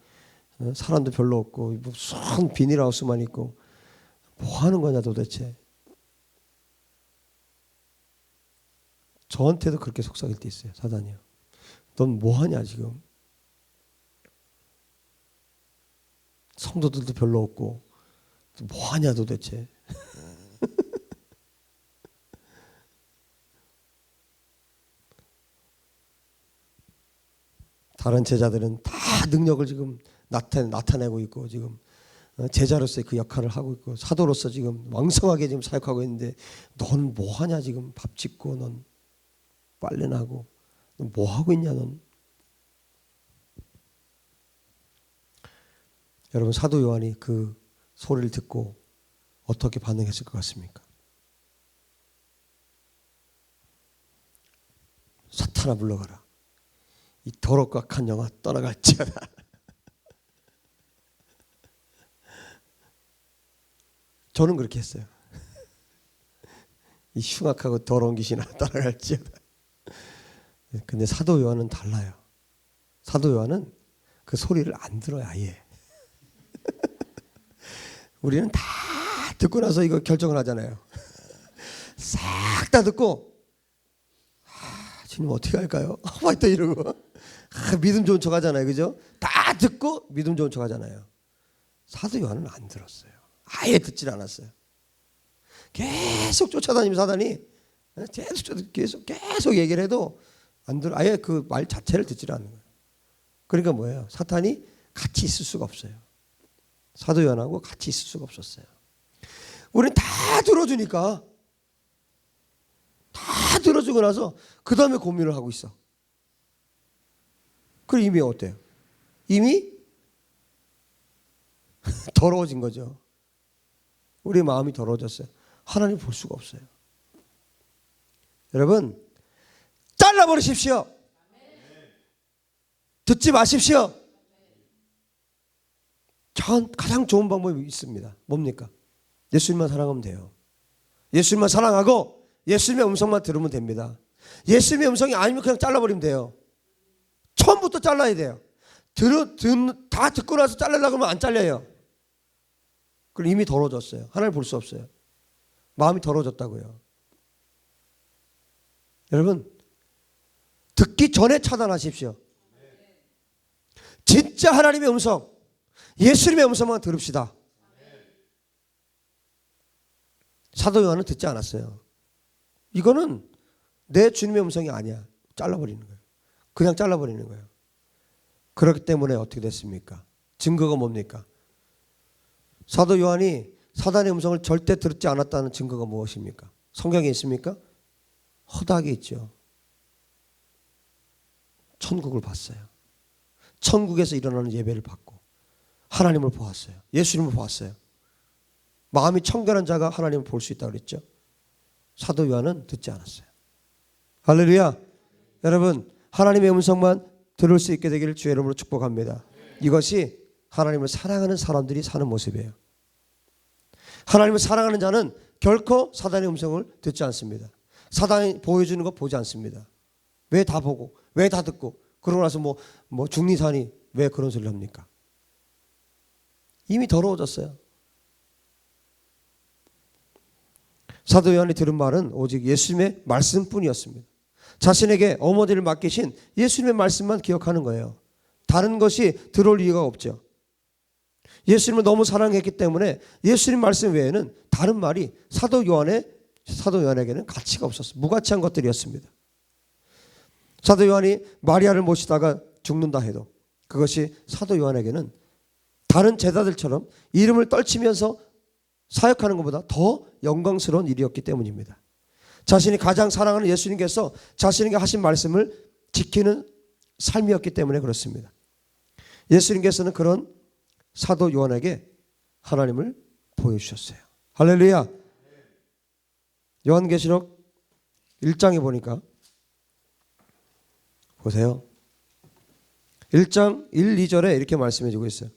사람도 별로 없고 무슨 비닐하우스만 있고 뭐 하는 거냐 도대체. 저한테도 그렇게 속삭일 때 있어요. 사단이요. 넌 뭐 하냐 지금. 성도들도 별로 없고 뭐 하냐 도대체. 다른 제자들은 다 능력을 지금 나타내고 있고 지금 제자로서의 그 역할을 하고 있고 사도로서 지금 왕성하게 지금 사역하고 있는데 넌 뭐 하냐 지금. 밥 짓고 넌 빨래나 하고 넌 뭐 하고 있냐 넌. 여러분 사도 요한이 그 소리를 듣고 어떻게 반응했을 것 같습니까? 사탄아 물러가라. 이 더럽고 악한 영아 떠나갈지어다. 저는 그렇게 했어요. 이 흉악하고 더러운 귀신아 떠나갈지어다. 근데 사도 요한은 달라요. 사도 요한은 그 소리를 안 들어요 아예. 우리는 다 듣고 나서 이거 결정을 하잖아요. 싹 다 듣고 주님 어떻게 할까요? 막 또 이러고 믿음 좋은 척 하잖아요. 그죠? 다 듣고 믿음 좋은 척 하잖아요. 사도 요한은 안 들었어요. 아예 듣질 않았어요. 계속 쫓아다니면 사단이 계속 얘기를 해도 안 들어. 아예 그 말 자체를 듣질 않는 거예요. 그러니까 뭐예요? 사탄이 같이 있을 수가 없어요. 사도 요한하고 같이 있을 수가 없었어요. 우리는 다 들어주니까 다 들어주고 나서 그 다음에 고민을 하고 있어. 그럼 이미 어때요? 이미 더러워진 거죠. 우리 마음이 더러워졌어요. 하나님 볼 수가 없어요. 여러분, 잘라버리십시오. 듣지 마십시오. 가장 좋은 방법이 있습니다. 뭡니까? 예수님만 사랑하면 돼요. 예수님만 사랑하고 예수님의 음성만 들으면 됩니다. 예수님의 음성이 아니면 그냥 잘라버리면 돼요. 처음부터 잘라야 돼요. 다 듣고 나서 잘라려고 하면 안 잘려요. 그럼 이미 더러워졌어요. 하나님 볼 수 없어요. 마음이 더러워졌다고요. 여러분, 듣기 전에 차단하십시오. 진짜 하나님의 음성, 예수님의 음성만 들읍시다. 사도 요한은 듣지 않았어요. 이거는 내 주님의 음성이 아니야. 잘라버리는 거예요. 그냥 잘라버리는 거예요. 그렇기 때문에 어떻게 됐습니까? 증거가 뭡니까? 사도 요한이 사단의 음성을 절대 듣지 않았다는 증거가 무엇입니까? 성경에 있습니까? 허다하게 있죠. 천국을 봤어요. 천국에서 일어나는 예배를 받고 하나님을 보았어요. 예수님을 보았어요. 마음이 청결한 자가 하나님을 볼 수 있다고 그랬죠. 사도 요한은 듣지 않았어요. 할렐루야. 여러분, 하나님의 음성만 들을 수 있게 되기를 주의 이름으로 축복합니다. 이것이 하나님을 사랑하는 사람들이 사는 모습이에요. 하나님을 사랑하는 자는 결코 사단의 음성을 듣지 않습니다. 사단이 보여주는 거 보지 않습니다. 왜 다 보고 왜 다 듣고 그러고 나서 뭐 중리산이 왜 그런 소리를 합니까? 이미 더러워졌어요. 사도 요한이 들은 말은 오직 예수님의 말씀뿐이었습니다. 자신에게 어머니를 맡기신 예수님의 말씀만 기억하는 거예요. 다른 것이 들어올 이유가 없죠. 예수님을 너무 사랑했기 때문에 예수님 말씀 외에는 다른 말이 사도 요한에게는 가치가 없었어요. 무가치한 것들이었습니다. 사도 요한이 마리아를 모시다가 죽는다 해도 그것이 사도 요한에게는 다른 제자들처럼 이름을 떨치면서 사역하는 것보다 더 영광스러운 일이었기 때문입니다. 자신이 가장 사랑하는 예수님께서 자신에게 하신 말씀을 지키는 삶이었기 때문에 그렇습니다. 예수님께서는 그런 사도 요한에게 하나님을 보여주셨어요. 할렐루야. 요한계시록 1장에 보니까 보세요. 1장 1, 2절에 이렇게 말씀해 주고 있어요.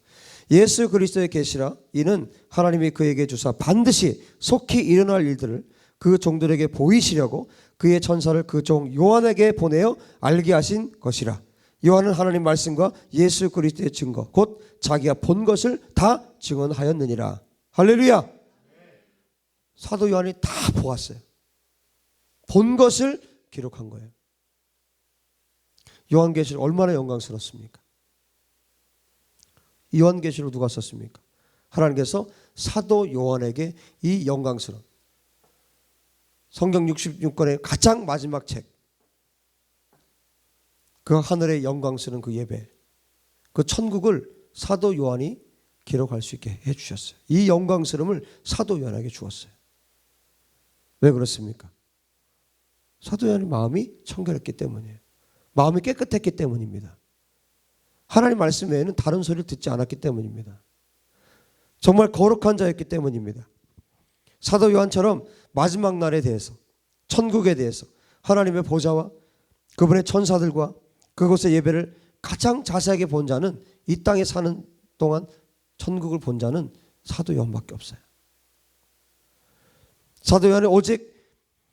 예수 그리스도의 계시라 이는 하나님이 그에게 주사 반드시 속히 일어날 일들을 그 종들에게 보이시려고 그의 천사를 그 종 요한에게 보내어 알게 하신 것이라. 요한은 하나님 말씀과 예수 그리스도의 증거 곧 자기가 본 것을 다 증언하였느니라. 할렐루야. 사도 요한이 다 보았어요. 본 것을 기록한 거예요. 요한계시록 얼마나 영광스럽습니까? 요한계시록 누가 썼습니까? 하나님께서 사도 요한에게 이 영광스러운 성경 66권의 가장 마지막 책, 그 하늘의 영광스러운 그 예배, 그 천국을 사도 요한이 기록할 수 있게 해주셨어요. 이 영광스러움을 사도 요한에게 주었어요. 왜 그렇습니까? 사도 요한의 마음이 청결했기 때문이에요. 마음이 깨끗했기 때문입니다. 하나님 말씀 외에는 다른 소리를 듣지 않았기 때문입니다. 정말 거룩한 자였기 때문입니다. 사도 요한처럼 마지막 날에 대해서, 천국에 대해서, 하나님의 보좌와 그분의 천사들과 그곳의 예배를 가장 자세하게 본 자는, 이 땅에 사는 동안 천국을 본 자는 사도 요한밖에 없어요. 사도 요한은 오직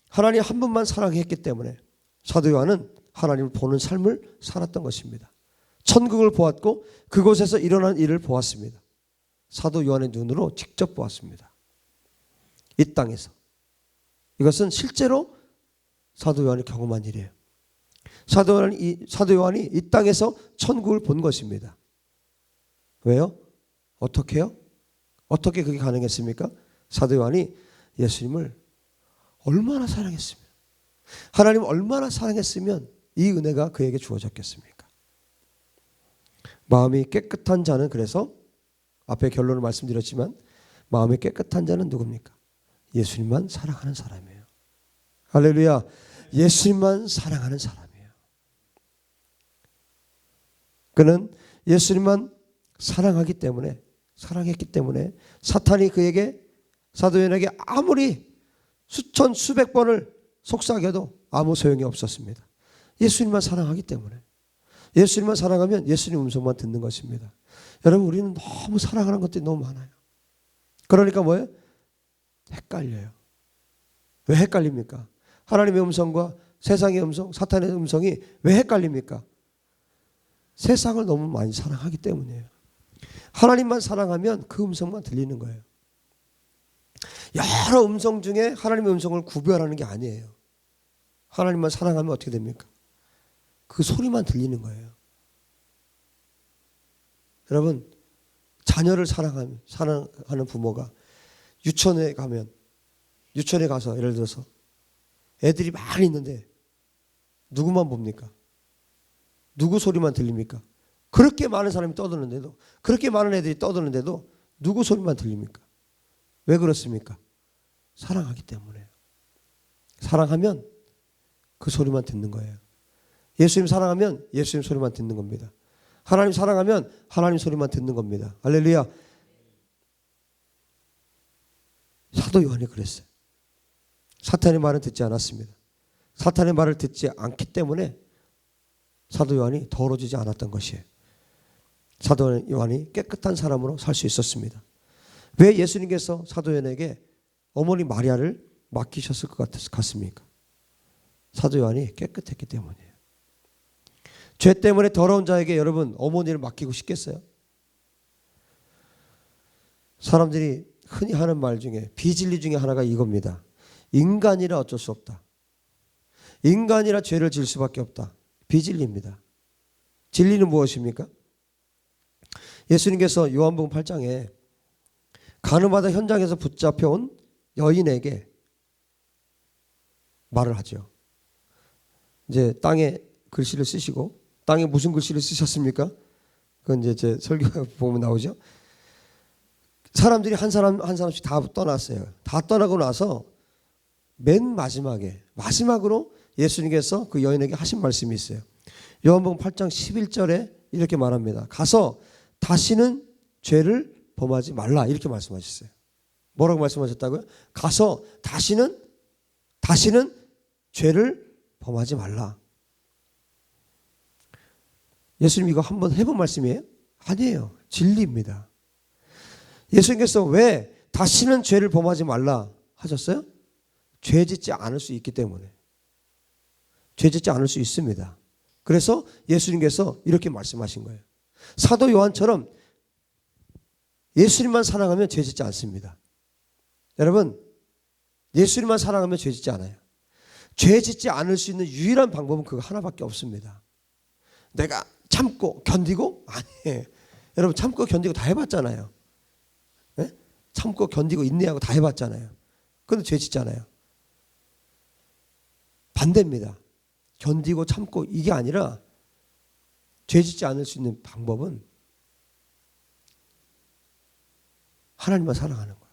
하나님 한 분만 사랑했기 때문에 사도 요한은 하나님을 보는 삶을 살았던 것입니다. 천국을 보았고 그곳에서 일어난 일을 보았습니다. 사도 요한의 눈으로 직접 보았습니다. 이 땅에서. 이것은 실제로 사도 요한이 경험한 일이에요. 사도 요한이 이 땅에서 천국을 본 것입니다. 왜요? 어떻게요? 어떻게 그게 가능했습니까? 사도 요한이 예수님을 얼마나 사랑했으면, 하나님을 얼마나 사랑했으면 이 은혜가 그에게 주어졌겠습니까? 마음이 깨끗한 자는, 그래서 앞에 결론을 말씀드렸지만 마음이 깨끗한 자는 누굽니까? 예수님만 사랑하는 사람이에요. 할렐루야. 예수님만 사랑하는 사람이에요. 그는 예수님만 사랑했기 때문에 사탄이 그에게 사도 요한에게 아무리 수천 수백 번을 속삭여도 아무 소용이 없었습니다. 예수님만 사랑하기 때문에. 예수님만 사랑하면 예수님 음성만 듣는 것입니다. 여러분, 우리는 너무 사랑하는 것들이 너무 많아요. 그러니까 뭐예요? 헷갈려요. 왜 헷갈립니까? 하나님의 음성과 세상의 음성, 사탄의 음성이 왜 헷갈립니까? 세상을 너무 많이 사랑하기 때문이에요. 하나님만 사랑하면 그 음성만 들리는 거예요. 여러 음성 중에 하나님의 음성을 구별하는 게 아니에요. 하나님만 사랑하면 어떻게 됩니까? 그 소리만 들리는 거예요. 여러분, 자녀를 사랑하는 부모가 유치원에 가서 예를 들어서 애들이 많이 있는데 누구만 봅니까? 누구 소리만 들립니까? 그렇게 많은 사람이 떠드는데도, 그렇게 많은 애들이 떠드는데도 누구 소리만 들립니까? 왜 그렇습니까? 사랑하기 때문에요. 사랑하면 그 소리만 듣는 거예요. 예수님 사랑하면 예수님 소리만 듣는 겁니다. 하나님 사랑하면 하나님 소리만 듣는 겁니다. 할렐루야. 사도 요한이 그랬어요. 사탄의 말은 듣지 않았습니다. 사탄의 말을 듣지 않기 때문에 사도 요한이 더러워지지 않았던 것이에요. 사도 요한이 깨끗한 사람으로 살 수 있었습니다. 왜 예수님께서 사도 요한에게 어머니 마리아를 맡기셨을 것 같습니까? 사도 요한이 깨끗했기 때문이에요. 죄 때문에 더러운 자에게 여러분 어머니를 맡기고 싶겠어요? 사람들이 흔히 하는 말 중에 비진리 중에 하나가 이겁니다. 인간이라 어쩔 수 없다. 인간이라 죄를 지을 수밖에 없다. 비진리입니다. 진리는 무엇입니까? 예수님께서 요한복음 8장에 가늠하다 현장에서 붙잡혀온 여인에게 말을 하죠. 이제 땅에 글씨를 쓰시고, 땅에 무슨 글씨를 쓰셨습니까? 그건 이제 제 설교 보면 나오죠. 사람들이 한 사람씩 다 떠났어요. 다 떠나고 나서 맨 마지막으로 예수님께서 그 여인에게 하신 말씀이 있어요. 요한복음 8장 11절에 이렇게 말합니다. 가서 다시는 죄를 범하지 말라, 이렇게 말씀하셨어요. 뭐라고 말씀하셨다고요? 가서 다시는 죄를 범하지 말라. 예수님 이거 한번 해본 말씀이에요? 아니에요. 진리입니다. 예수님께서 왜 다시는 죄를 범하지 말라 하셨어요? 죄 짓지 않을 수 있기 때문에. 죄 짓지 않을 수 있습니다. 그래서 예수님께서 이렇게 말씀하신 거예요. 사도 요한처럼 예수님만 사랑하면 죄 짓지 않습니다. 여러분, 예수님만 사랑하면 죄 짓지 않아요. 죄 짓지 않을 수 있는 유일한 방법은 그거 하나밖에 없습니다. 내가 참고 견디고? 아니에요. 여러분, 참고 견디고 다 해봤잖아요. 네? 참고 견디고 인내하고 다 해봤잖아요. 그런데 죄 짓잖아요. 반대입니다. 견디고 참고 이게 아니라 죄 짓지 않을 수 있는 방법은 하나님만 사랑하는 거야.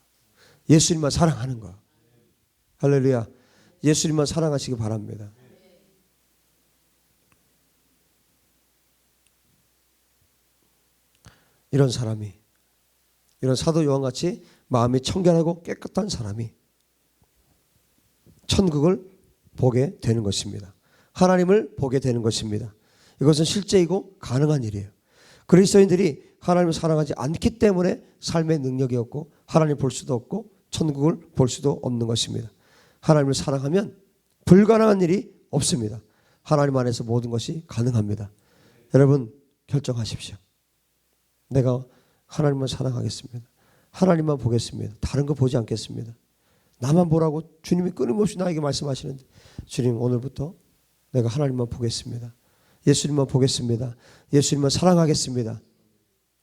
예수님만 사랑하는 거야. 할렐루야. 예수님만 사랑하시기 바랍니다. 이런 사람이, 이런 사도 요한같이 마음이 청결하고 깨끗한 사람이 천국을 보게 되는 것입니다. 하나님을 보게 되는 것입니다. 이것은 실제이고 가능한 일이에요. 그리스도인들이 하나님을 사랑하지 않기 때문에 삶의 능력이 없고 하나님을 볼 수도 없고 천국을 볼 수도 없는 것입니다. 하나님을 사랑하면 불가능한 일이 없습니다. 하나님 안에서 모든 것이 가능합니다. 여러분 결정하십시오. 내가 하나님만 사랑하겠습니다. 하나님만 보겠습니다. 다른 거 보지 않겠습니다. 나만 보라고 주님이 끊임없이 나에게 말씀하시는데, 주님 오늘부터 내가 하나님만 보겠습니다. 예수님만 보겠습니다. 예수님만 사랑하겠습니다.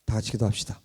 다 같이 기도합시다.